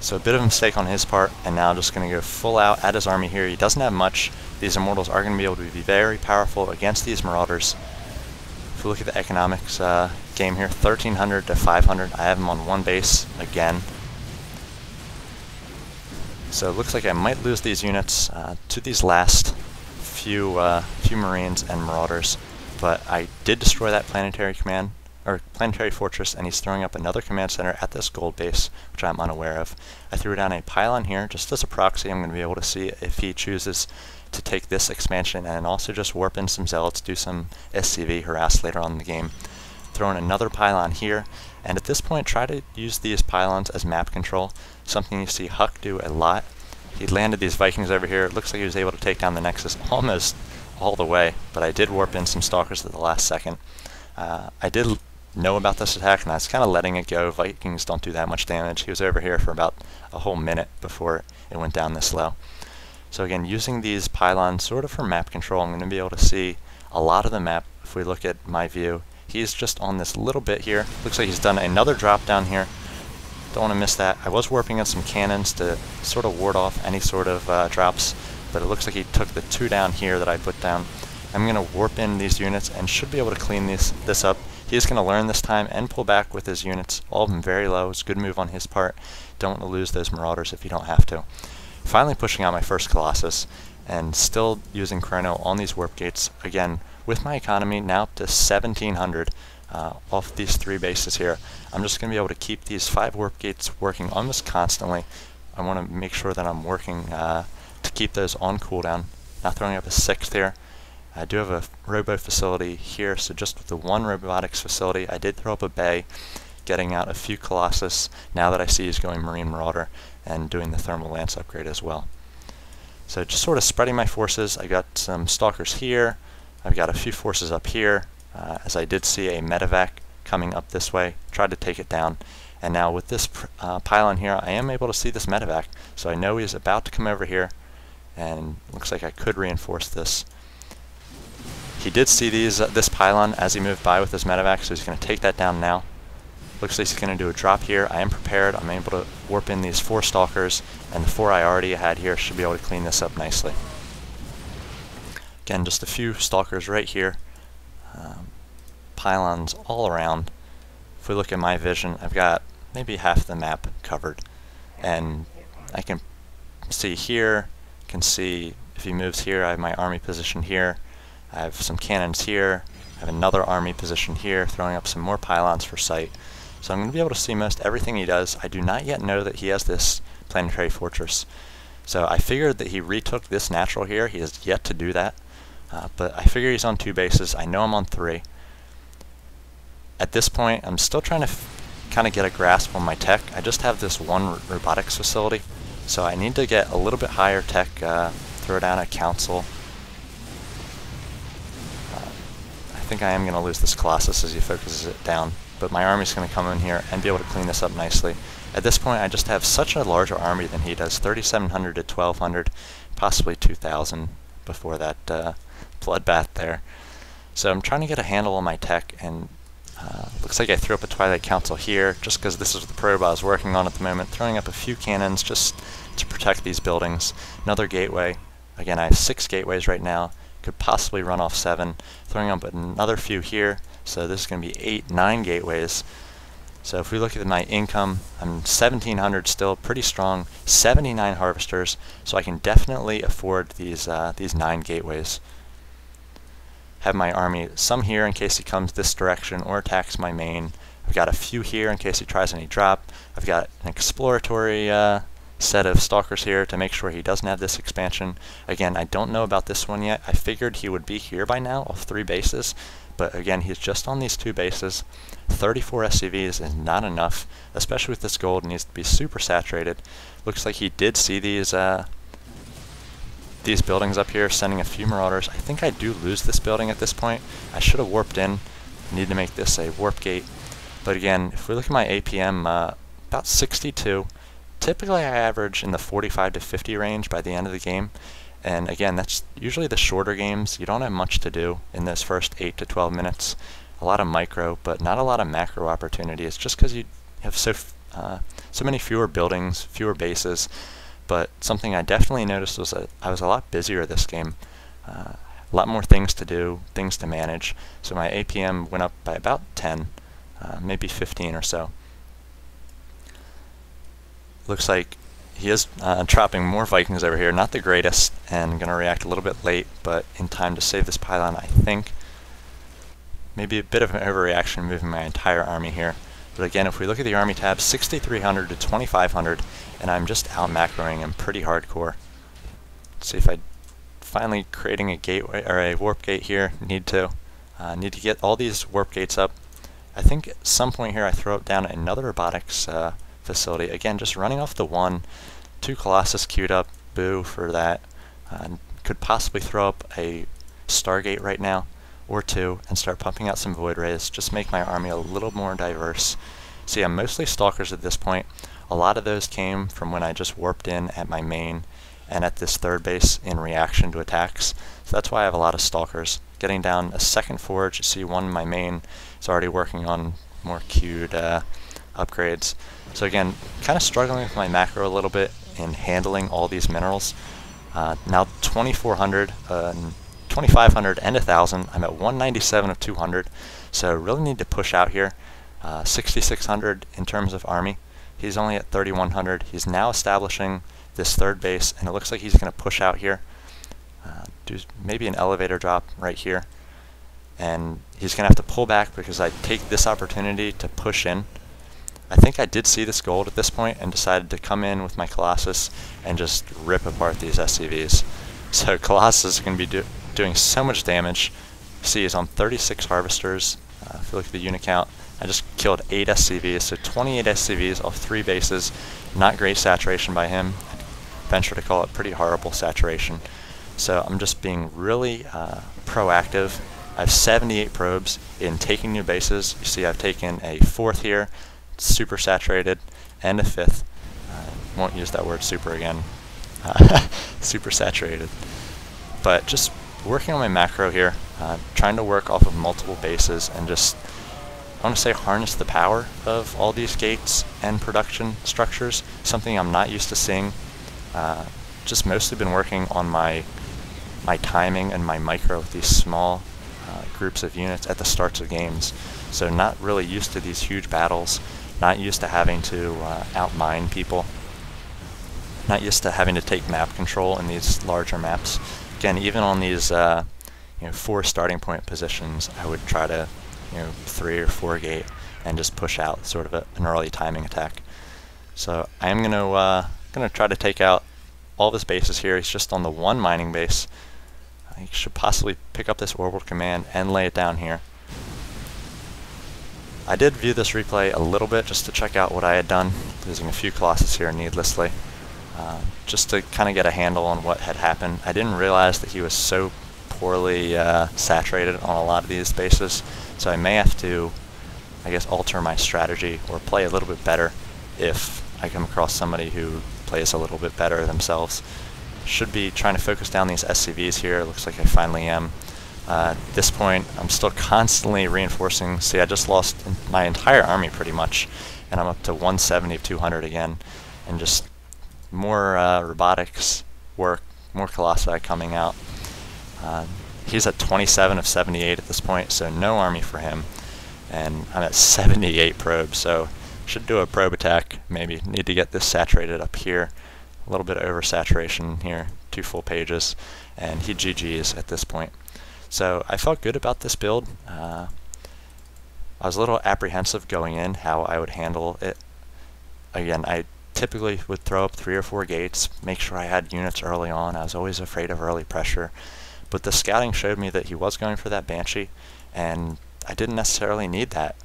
So a bit of a mistake on his part, and now just going to go full out at his army here. He doesn't have much. These Immortals are going to be able to be very powerful against these Marauders. If we look at the economics game here, 1,300 to 500. I have him on one base again. So it looks like I might lose these units to these last few Marines and Marauders, but I did destroy that planetary fortress, and he's throwing up another command center at this gold base, which I'm unaware of. I threw down a pylon here just as a proxy. I'm going to be able to see if he chooses to take this expansion and also just warp in some zealots, do some SCV harass later on in the game. Throw in another pylon here, and at this point try to use these pylons as map control, something you see Huck do a lot. He landed these Vikings over here. It looks like he was able to take down the Nexus almost all the way, but I did warp in some Stalkers at the last second. I did know about this attack, and I was kind of letting it go. Vikings don't do that much damage. He was over here for about a whole minute before it went down this low. So again, using these pylons sort of for map control, I'm going to be able to see a lot of the map. If we look at my view, he's just on this little bit here. Looks like he's done another drop down here. Don't want to miss that. I was warping in some cannons to sort of ward off any sort of drops, but it looks like he took the 2 down here that I put down. I'm going to warp in these units and should be able to clean this up. He's going to learn this time and pull back with his units, all of them very low. It's a good move on his part. Don't want to lose those Marauders if you don't have to. Finally pushing out my first Colossus, and still using Chrono on these warp gates. Again, with my economy now up to 1,700 off these 3 bases here. I'm just going to be able to keep these 5 warp gates working almost constantly. I want to make sure that I'm working to keep those on cooldown. Not throwing up a 6th here. I do have a robo facility here, so just with the 1 robotics facility, I did throw up a bay, getting out a few Colossus now that I see he's going Marine Marauder, and doing the Thermal Lance upgrade as well. So just sort of spreading my forces. I got some Stalkers here. I've got a few forces up here, as I did see a medevac coming up this way. Tried to take it down. And now with this pylon here, I am able to see this medevac. So I know he's about to come over here, and looks like I could reinforce this. He did see this pylon as he moved by with his medevac, so he's going to take that down now. Looks like he's going to do a drop here. I am prepared. I'm able to warp in these 4 Stalkers, and the 4 I already had here should be able to clean this up nicely. Again, just a few Stalkers right here. Pylons all around. If we look at my vision, I've got maybe half the map covered. And I can see here, can see if he moves here, I have my army position here. I have some cannons here. I have another army position here, throwing up some more pylons for sight. So I'm going to be able to see most everything he does. I do not yet know that he has this planetary fortress. So I figured that he retook this natural here. He has yet to do that. But I figure he's on 2 bases. I know I'm on 3. At this point, I'm still trying to kind of get a grasp on my tech. I just have this 1 robotics facility. So I need to get a little bit higher tech, throw down a council. I think I am going to lose this Colossus as he focuses it down, but my army's going to come in here and be able to clean this up nicely. At this point, I just have such a larger army than he does, 3,700 to 1,200, possibly 2,000 before that bloodbath there. So I'm trying to get a handle on my tech, and looks like I threw up a Twilight Council here, just because this is the probe I was working on at the moment, throwing up a few cannons just to protect these buildings. Another gateway. Again, I have 6 gateways right now. Could possibly run off 7, throwing up another few here, so this is going to be 8, 9 gateways. So if we look at my income, I'm 1,700 still, pretty strong, 79 harvesters, so I can definitely afford these 9 gateways. Have my army, some here in case he comes this direction or attacks my main. I've got a few here in case he tries any drop. I've got an exploratory set of Stalkers here to make sure he doesn't have this expansion. Again, I don't know about this one yet. I figured he would be here by now off 3 bases, but again, he's just on these 2 bases. 34 SCVs is not enough, especially with this gold. It needs to be super saturated. Looks like he did see these buildings up here, sending a few Marauders. I think I do lose this building at this point. I should have warped in. Need to make this a warp gate. But again, if we look at my APM, about 62. Typically I average in the 45 to 50 range by the end of the game, and again, that's usually the shorter games. You don't have much to do in those first 8 to 12 minutes. A lot of micro, but not a lot of macro opportunities, just because you have so so many fewer buildings, fewer bases, but something I definitely noticed was that I was a lot busier this game. A lot more things to do, things to manage, so my APM went up by about 10, maybe 15 or so. Looks like he is dropping more Vikings over here, not the greatest, and going to react a little bit late, but in time to save this pylon, I think. Maybe a bit of an overreaction moving my entire army here. But again, if we look at the army tab, 6,300 to 2,500, and I'm just out macroing him pretty hardcore. Let's see if I finally creating a gateway or a warp gate here. Need to get all these warp gates up. I think at some point here I throw up down another robotics facility. Again, just running off the 2 Colossus queued up. Boo for that. Could possibly throw up a Stargate right now or 2 and start pumping out some void rays. Just make my army a little more diverse. See, I'm mostly stalkers at this point. A lot of those came from when I just warped in at my main and at this third base in reaction to attacks. So that's why I have a lot of stalkers. Getting down a second forge, you see one in my main is already working on more queued upgrades. So again, kind of struggling with my macro a little bit in handling all these minerals. Now 2,400, 2,500 and 1,000. I'm at 197 of 200, so really need to push out here. 6,600 in terms of army. He's only at 3,100. He's now establishing this third base, and it looks like he's going to push out here. Do maybe an elevator drop right here, and he's going to have to pull back because I take this opportunity to push in. I think I did see this gold at this point and decided to come in with my Colossus and just rip apart these SCVs. So Colossus is going to be doing so much damage. See, he's on 36 harvesters. If you look at the unit count, I just killed 8 SCVs, so 28 SCVs off 3 bases. Not great saturation by him. I venture to call it pretty horrible saturation. So I'm just being really proactive. I have 78 probes in taking new bases. You see I've taken a 4th here, super saturated, and a 5th. Won't use that word super again. Super saturated. But just working on my macro here, trying to work off of multiple bases and just, I want to say, harness the power of all these gates and production structures, something I'm not used to seeing. Just mostly been working on my timing and my micro with these small groups of units at the starts of games. So not really used to these huge battles, not used to having to outmine people, not used to having to take map control in these larger maps. Again, even on these 4 starting point positions, I would try to 3 or 4 gate and just push out sort of an early timing attack. So I am gonna try to take out all of his bases here. He's just on the 1 mining base. I should possibly pick up this orbital command and lay it down here. I did view this replay a little bit just to check out what I had done, losing a few Colossus here needlessly, just to kind of get a handle on what had happened. I didn't realize that he was so poorly saturated on a lot of these bases, so I may have to, I guess, alter my strategy or play a little bit better if I come across somebody who plays a little bit better themselves. Should be trying to focus down these SCVs here. Looks like I finally am. At this point, I'm still constantly reinforcing. See, I just lost my entire army pretty much, and I'm up to 170 of 200 again, and just more robotics work, more Colossi coming out. He's at 27 of 78 at this point, so no army for him, and I'm at 78 probes, so should do a probe attack. Maybe need to get this saturated up here. A little bit of oversaturation here, 2 full pages, and he GG's at this point. So I felt good about this build. I was a little apprehensive going in how I would handle it. Again, I typically would throw up 3 or 4 gates, make sure I had units early on. I was always afraid of early pressure. But the scouting showed me that he was going for that Banshee, and I didn't necessarily need that.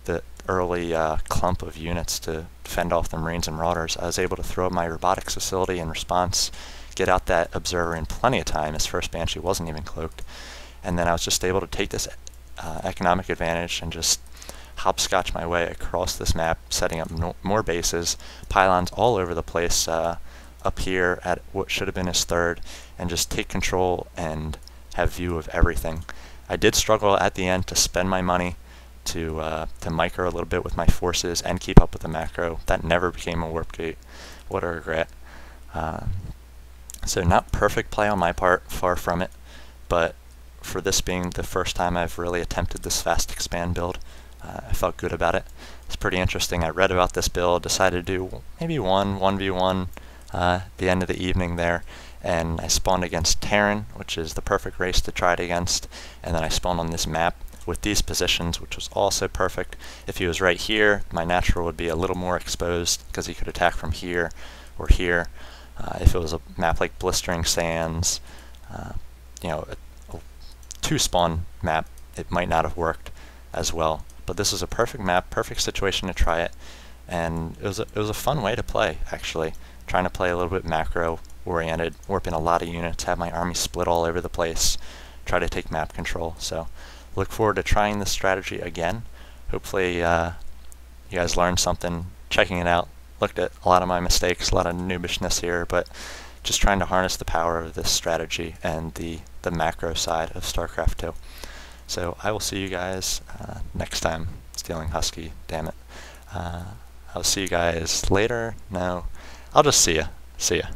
The early clump of units to fend off the Marines and Marauders. I was able to throw my robotics facility in response, get out that observer in plenty of time. His first Banshee wasn't even cloaked, and then I was just able to take this economic advantage and just hopscotch my way across this map, setting up more bases, pylons all over the place up here at what should have been his third, and just take control and have view of everything. I did struggle at the end to spend my money, to micro a little bit with my forces and keep up with the macro. That never became a warp gate. What a regret. So not perfect play on my part, far from it, but for this being the first time I've really attempted this fast expand build, I felt good about it. It's pretty interesting. I read about this build, decided to do maybe 1v1 the end of the evening there, and I spawned against Terran, which is the perfect race to try it against, and then I spawned on this map with these positions, which was also perfect. If he was right here, my natural would be a little more exposed because he could attack from here or here. If it was a map like Blistering Sands, you know, a 2-spawn map, it might not have worked as well. But this is a perfect map, perfect situation to try it, and it was a fun way to play, actually. Trying to play a little bit macro-oriented, warping a lot of units, have my army split all over the place, try to take map control. So look forward to trying this strategy again. Hopefully you guys learned something checking it out. Looked at a lot of my mistakes, a lot of noobishness here, but just trying to harness the power of this strategy and the macro side of StarCraft 2. So I will see you guys next time. Stealing Husky, damn it. I'll see you guys later. No, I'll just see ya. See ya.